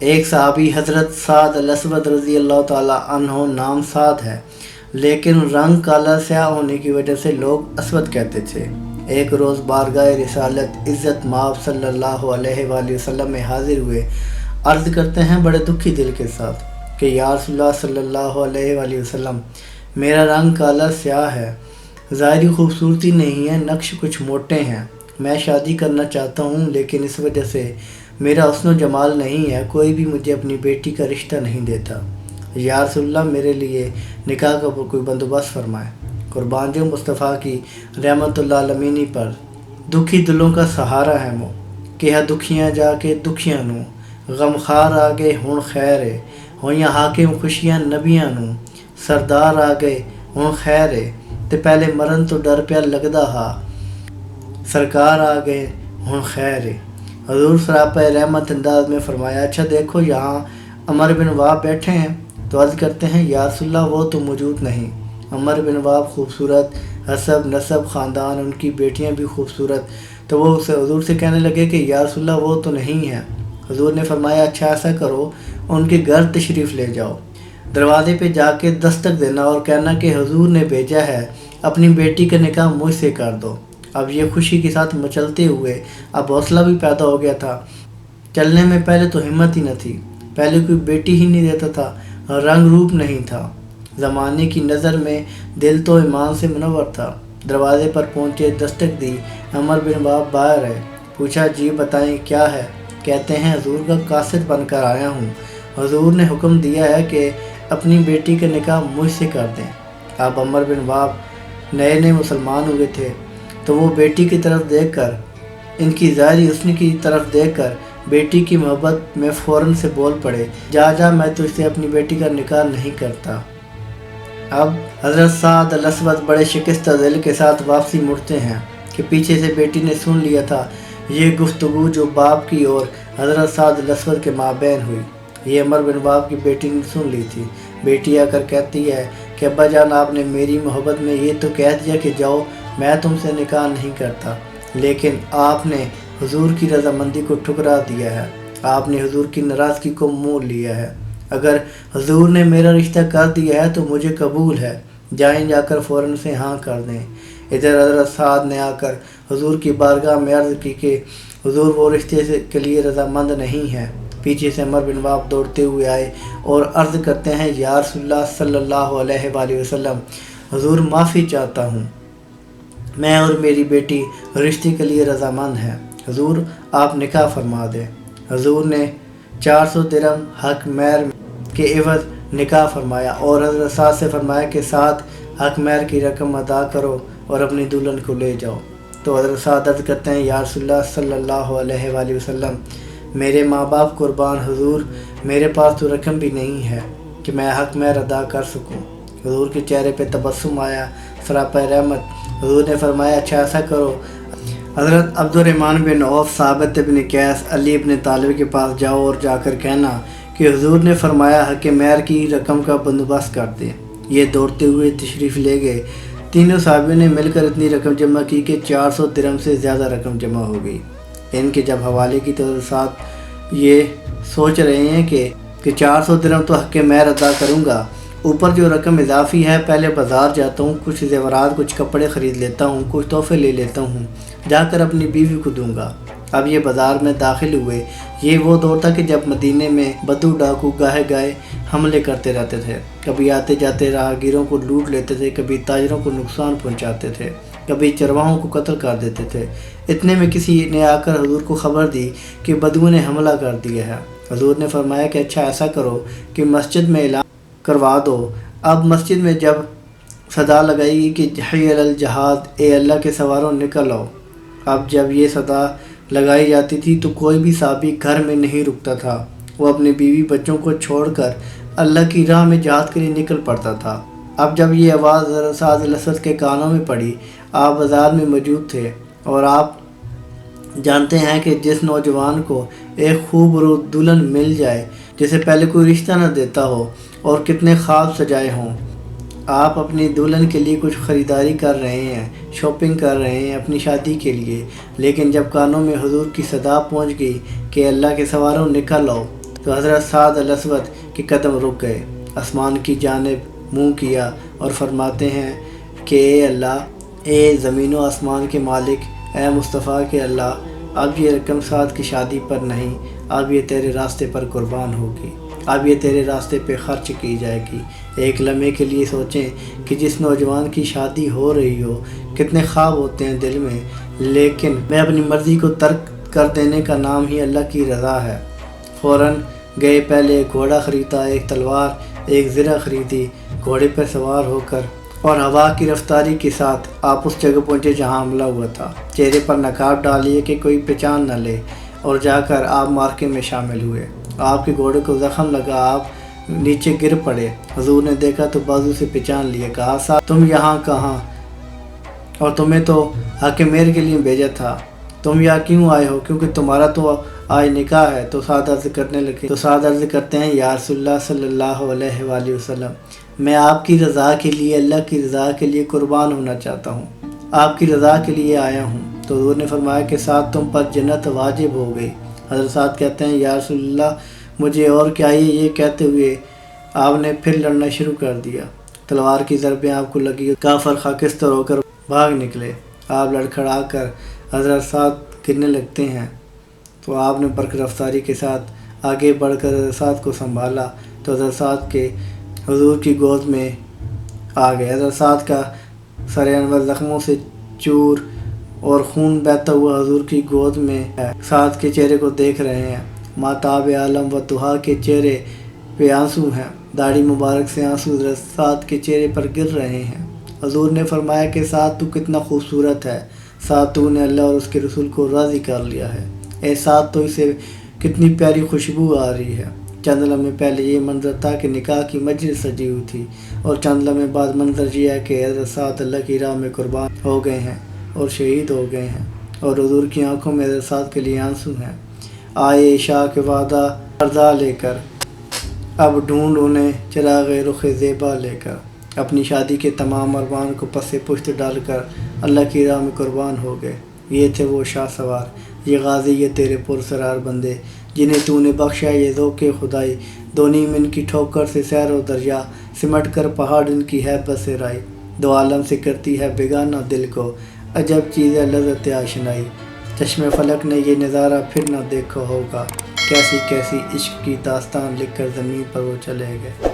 ایک صحابی حضرت سعد الاسود رضی اللہ تعالی عنہ نام سعد ہے، لیکن رنگ کالا سیاہ ہونے کی وجہ سے لوگ اسود کہتے تھے۔ ایک روز بارگاہ رسالت عزت مآب صلی اللہ علیہ وآلہ وسلم میں حاضر ہوئے، عرض کرتے ہیں بڑے دکھی دل کے ساتھ کہ یا رسول اللہ صلی اللہ علیہ وآلہ وسلم، میرا رنگ کالا سیاہ ہے، ظاہری خوبصورتی نہیں ہے، نقش کچھ موٹے ہیں، میں شادی کرنا چاہتا ہوں لیکن اس وجہ سے میرا حسن و جمال نہیں ہے، کوئی بھی مجھے اپنی بیٹی کا رشتہ نہیں دیتا، یا رسول اللہ میرے لیے نکاح کا کوئی بندوبست فرمائے۔ قربان جو مصطفیٰ کی رحمت اللہ عالمینی پر دکھی دلوں کا سہارا ہے مو کہ ہاں دکھیاں جا کے دکھیاں نو غمخار آگے ہن خیر ہے، ہویاں حاکم خوشیاں نبیاں نو سردار آگے ہن خیر ہے، تے پہلے مرن تو ڈر پیا لگدا ہا سرکار آگے ہن خیر ہے۔ حضور سراپا رحمت انداز میں فرمایا، اچھا دیکھو یہاں عمر بن وہب بیٹھے ہیں، تو عرض کرتے ہیں یا رسول اللہ وہ تو موجود نہیں۔ عمر بن وہب خوبصورت، حسب نسب خاندان، ان کی بیٹیاں بھی خوبصورت، تو وہ حضور سے کہنے لگے کہ یا رسول اللہ وہ تو نہیں ہے۔ حضور نے فرمایا اچھا ایسا کرو، ان کے گھر تشریف لے جاؤ، دروازے پہ جا کے دستک دینا اور کہنا کہ حضور نے بھیجا ہے، اپنی بیٹی کا نکاح مجھ سے کر دو۔ اب یہ خوشی کے ساتھ مچلتے ہوئے اب حوصلہ بھی پیدا ہو گیا تھا، چلنے میں پہلے تو ہمت ہی نہ تھی، پہلے کوئی بیٹی ہی نہیں دیتا تھا، رنگ روپ نہیں تھا، زمانے کی نظر میں دل تو ایمان سے منور تھا۔ دروازے پر پہنچے، دستک دی، عمر بن وہب باہر ہے، پوچھا جی بتائیں کیا ہے؟ کہتے ہیں حضور کا قاصد بن کر آیا ہوں، حضور نے حکم دیا ہے کہ اپنی بیٹی کا نکاح مجھ سے کر دیں۔ اب عمر بن وہب نئے مسلمان ہوئے تھے، تو وہ بیٹی کی طرف دیکھ کر، ان کی ظاہری حسن کی طرف دیکھ کر بیٹی کی محبت میں فوراً سے بول پڑے، جا میں تجھ سے اپنی بیٹی کا نکاح نہیں کرتا۔ اب حضرت سعد الاسود بڑے شکستہ دل کے ساتھ واپسی مڑتے ہیں کہ پیچھے سے بیٹی نے سن لیا تھا یہ گفتگو جو باپ کی اور حضرت سعد الاسود کے مابین ہوئی، یہ عمر بن وہب کی بیٹی نے سن لی تھی۔ بیٹی آ کر کہتی ہے کہ ابا جان آپ نے میری محبت میں یہ تو کہہ دیا کہ جاؤ میں تم سے نکاح نہیں کرتا، لیکن آپ نے حضور کی رضامندی کو ٹھکرا دیا ہے، آپ نے حضور کی ناراضگی کو مول لیا ہے۔ اگر حضور نے میرا رشتہ کر دیا ہے تو مجھے قبول ہے، جائیں جا کر فوراً سے ہاں کر دیں۔ ادھر حضرت سعد نے آ کر حضور کی بارگاہ میں عرض کی کہ حضور وہ رشتے کے لیے رضامند نہیں ہے۔ پیچھے سے عمر بن وہب دوڑتے ہوئے آئے اور عرض کرتے ہیں یا رسول اللہ صلی اللہ علیہ وآلہ وسلم، حضور معافی چاہتا ہوں، میں اور میری بیٹی رشتے کے لیے رضامند ہیں، حضور آپ نکاح فرما دیں۔ حضور نے 400 درہم حق مہر کے عوض نکاح فرمایا اور حضرت سعد سے فرمایا کہ سعد حق مہر کی رقم ادا کرو اور اپنی دلہن کو لے جاؤ۔ تو حضرت سعد عرض کرتے ہیں یا رسول اللہ صلی اللہ علیہ وآلہ وسلم، میرے ماں باپ قربان، حضور میرے پاس تو رقم بھی نہیں ہے کہ میں حق مہر ادا کر سکوں۔ حضور کے چہرے پہ تبسم آیا، سراپا رحمت۔ حضور نے فرمایا اچھا ایسا کرو، حضرت عبد الرحمن بن عوف، ثابت بن قیس، علی بن طالب کے پاس جاؤ اور جا کر کہنا کہ حضور نے فرمایا حق مہر کی رقم کا بندوبست کر دیں۔ یہ دوڑتے ہوئے تشریف لے گئے۔ تینوں صحابیوں نے مل کر اتنی رقم جمع کی کہ 400 درہم سے زیادہ رقم جمع ہو گئی۔ ان کے جب حوالے کی تو ساتھ یہ سوچ رہے ہیں کہ 400 درہم تو حق مہر ادا کروں گا، اوپر جو رقم اضافی ہے پہلے بازار جاتا ہوں، کچھ زیورات کچھ کپڑے خرید لیتا ہوں، کچھ تحفے لے لیتا ہوں، جا کر اپنی بیوی کو دوں گا۔ اب یہ بازار میں داخل ہوئے۔ یہ وہ دور تھا کہ جب مدینے میں بدو ڈاکو گاہے گائے حملے کرتے رہتے تھے، کبھی آتے جاتے راہگیروں کو لوٹ لیتے تھے، کبھی تاجروں کو نقصان پہنچاتے تھے، کبھی چرواہوں کو قتل کر دیتے تھے۔ اتنے میں کسی نے آ کر حضور کو خبر دی کہ بدو نے حملہ کر دیا ہے۔ حضور نے فرمایا کہ اچھا ایسا کرو کہ مسجد میں اعلان کروا دو۔ اب مسجد میں جب صدا لگائی گئی کہ حی علی الجہاد، اے اللہ کے سواروں نکل آؤ، اب جب یہ صدا لگائی جاتی تھی تو کوئی بھی صحابی گھر میں نہیں رکتا تھا، وہ اپنے بیوی بچوں کو چھوڑ کر اللہ کی راہ میں جہاد کے لیے نکل پڑتا تھا۔ اب جب یہ آواز حضرت سعد الاسود کے کانوں میں پڑی، آپ بازار میں موجود تھے، اور آپ جانتے ہیں کہ جس نوجوان کو ایک خوب رو دلہن مل جائے جسے پہلے کوئی رشتہ نہ دیتا ہو اور کتنے خواب سجائے ہوں، آپ اپنی دلہن کے لیے کچھ خریداری کر رہے ہیں، شاپنگ کر رہے ہیں اپنی شادی کے لیے، لیکن جب کانوں میں حضور کی صدا پہنچ گئی کہ اللہ کے سواروں نکل آؤ، تو تو حضرت سعد الاسود کے قدم رک گئے، آسمان کی جانب منہ کیا اور فرماتے ہیں کہ اے اللہ، اے زمین و آسمان کے مالک، اے مصطفیٰ کے اللہ، اب یہ رقم سعد کی شادی پر نہیں، اب یہ تیرے راستے پر قربان ہوگی، اب یہ تیرے راستے پہ خرچ کی جائے گی۔ ایک لمحے کے لیے سوچیں کہ جس نوجوان کی شادی ہو رہی ہو، کتنے خواب ہوتے ہیں دل میں، لیکن میں اپنی مرضی کو ترک کر دینے کا نام ہی اللہ کی رضا ہے۔ فوراً گئے، پہلے ایک گھوڑا خریدا، ایک تلوار، ایک زرہ خریدی، گھوڑے پر سوار ہو کر اور ہوا کی رفتاری کے ساتھ آپ اس جگہ پہنچے جہاں حملہ ہوا تھا۔ چہرے پر نقاب ڈالیے کہ کوئی پہچان نہ لے، اور جا کر آپ مارکے میں شامل ہوئے۔ آپ کے گھوڑے کو زخم لگا، آپ نیچے گر پڑے۔ حضور نے دیکھا تو بازو سے پہچان لیا، کہا سعد تم یہاں کہاں، اور تمہیں تو حاکم کے لیے بھیجا تھا، تم یہاں کیوں آئے ہو؟ کیونکہ تمہارا تو آج نکاح ہے۔ تو سعد عرض کرنے لگے، تو سعد عرض کرتے ہیں یا رسول اللہ صلی اللہ علیہ وآلہ وسلم، میں آپ کی رضا کے لیے، اللہ کی رضا کے لیے قربان ہونا چاہتا ہوں، آپ کی رضا کے لیے آیا ہوں۔ تو حضور نے فرمایا کہ سعد تم پر جنت واجب ہو گئی۔ حضرت سعد کہتے ہیں یا رسول اللہ مجھے اور کیا ہی، یہ کہتے ہوئے آپ نے پھر لڑنا شروع کر دیا۔ تلوار کی ضربیں آپ کو لگی، کافر خاکستر ہو کر بھاگ نکلے۔ آپ لڑکھڑا کر حضرت سعد گرنے لگتے ہیں، تو آپ نے برق رفتاری کے ساتھ آگے بڑھ کر حضرت سعد کو سنبھالا، تو حضرت سعد کے حضور کی گود میں آ گئے۔ حضرت سعد کا سر انور زخموں سے چور اور خون بہتا ہوا حضور کی گود میں ہے۔ سعد کے چہرے کو دیکھ رہے ہیں، ماتاب عالم و دہا کے چہرے پہ آنسو ہیں، داڑھی مبارک سے آنسو حضرت سعد کے چہرے پر گر رہے ہیں۔ حضور نے فرمایا کہ سعد تو کتنا خوبصورت ہے، سعد تو نے اللہ اور اس کے رسول کو راضی کر لیا ہے، اے سعد تو اسے کتنی پیاری خوشبو آ رہی ہے۔ چند لمحے پہلے یہ منظر تھا کہ نکاح کی مجلس سجی ہوئی تھی، اور چند لمحے بعد منظر یہ ہے کہ حضرت سعد اللہ کی راہ میں قربان ہو گئے ہیں اور شہید ہو گئے ہیں، اور حضور کی آنکھوں میں حضرت سعد کے لیے آنسو ہیں۔ آئے عشاء کے وعدہ پردہ لے کر، اب ڈھونڈ انہیں چراغ رخ زیبا لے کر، اپنی شادی کے تمام ارمان کو پس پشت ڈال کر اللہ کی راہ میں قربان ہو گئے۔ یہ تھے وہ شاہ سوار، یہ غازی، یہ تیرے پرسرار بندے، جنہیں تو نے بخشا یہ ذوق خدائی، دو نیم ان کی ٹھوکر سے سیر و دریا، سمٹ کر پہاڑ ان کی ہے بس رائی، دو عالم سے کرتی ہے بیگانہ دل کو، عجب چیز ہے لذت آشنائی، چشم فلک نے یہ نظارہ پھر نہ دیکھا ہوگا، کیسی کیسی عشق کی داستان لکھ کر زمین پر وہ چلے گئے۔